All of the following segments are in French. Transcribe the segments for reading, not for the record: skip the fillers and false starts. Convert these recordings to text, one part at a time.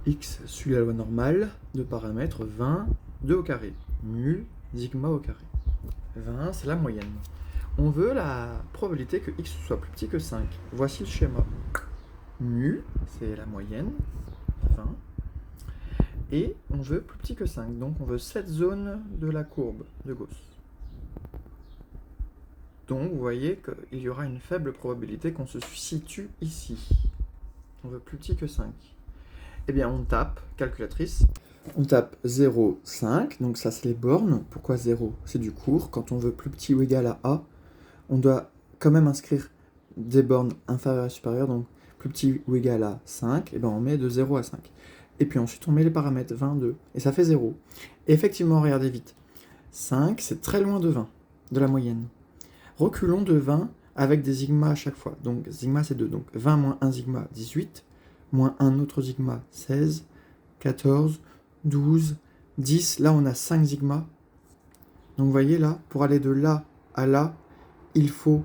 x suit la loi normale de paramètres 20, 2 au carré, mu sigma au carré. 20, c'est la moyenne. On veut la probabilité que x soit plus petit que 5. Voici le schéma. Mu, c'est la moyenne, 20. Et on veut plus petit que 5. Donc on veut cette zone de la courbe de Gauss. Donc vous voyez qu'il y aura une faible probabilité qu'on se situe ici. On veut plus petit que 5. Eh bien on tape, calculatrice, on tape 0, 5, donc ça c'est les bornes. Pourquoi 0? C'est du court. Quand on veut plus petit ou égal à A, on doit quand même inscrire des bornes inférieures et supérieures, donc plus petit ou égal à 5, et bien on met de 0 à 5. Et puis ensuite on met les paramètres 20, 2, et ça fait 0. Et effectivement, regardez vite, 5 c'est très loin de 20, de la moyenne. Reculons de 20 avec des sigma à chaque fois, donc sigma c'est 2, donc 20 moins 1 sigma, 18, moins un autre sigma, 16, 14, 12, 10, là on a 5 sigma. Donc vous voyez là, pour aller de là à là, il faut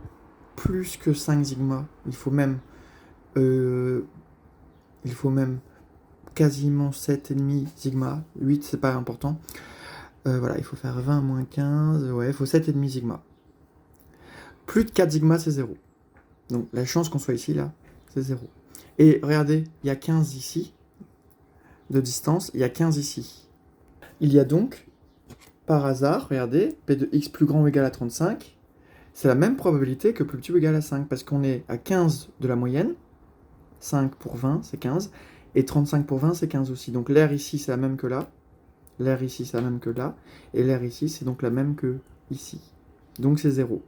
plus que 5 sigma, il faut même quasiment 7,5 sigma, 8 c'est pas important. Voilà, il faut faire 20 moins 15, ouais, il faut 7,5 sigma. Plus de 4 sigma, c'est 0. Donc la chance qu'on soit ici, là, c'est 0. Et regardez, il y a 15 ici, de distance, il y a 15 ici. Il y a donc, par hasard, regardez, P de x plus grand ou égal à 35, c'est la même probabilité que plus petit ou égal à 5, parce qu'on est à 15 de la moyenne, 5 pour 20, c'est 15, et 35 pour 20, c'est 15 aussi. Donc l'air ici, c'est la même que là, l'air ici, c'est la même que là, et l'air ici, c'est donc la même que ici. Donc c'est 0.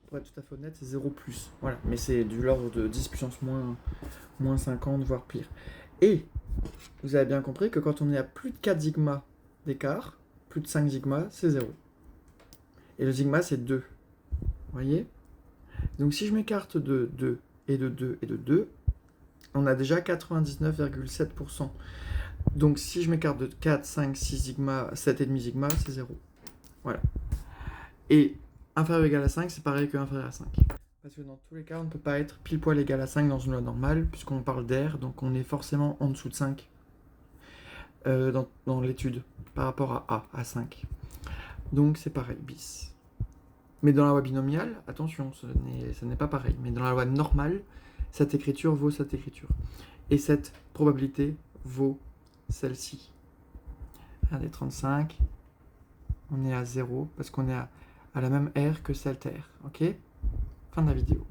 Pour être tout à fait honnête, c'est 0 plus. Voilà, mais c'est de l'ordre de 10 puissance moins 50, voire pire. Et vous avez bien compris que quand on est à plus de 4 sigma d'écart, plus de 5 sigma, c'est 0. Et le sigma, c'est 2. Vous voyez? Donc si je m'écarte de 2 et de 2 et de 2, on a déjà 99,7%. Donc si je m'écarte de 4, 5, 6 sigma, 7,5 sigma, c'est 0. Voilà. Et inférieur ou égal à 5, c'est pareil que inférieur à 5. Parce que dans tous les cas, on ne peut pas être pile poil égal à 5 dans une loi normale, puisqu'on parle d'air, donc on est forcément en dessous de 5 dans l'étude, par rapport à 5. Donc c'est pareil, bis. Mais dans la loi binomiale, attention, ce n'est pas pareil. Mais dans la loi normale, cette écriture vaut cette écriture. Et cette probabilité vaut celle-ci. Regardez, 35, on est à 0, parce qu'on est à la même R que cette R. Ok? Fin de la vidéo.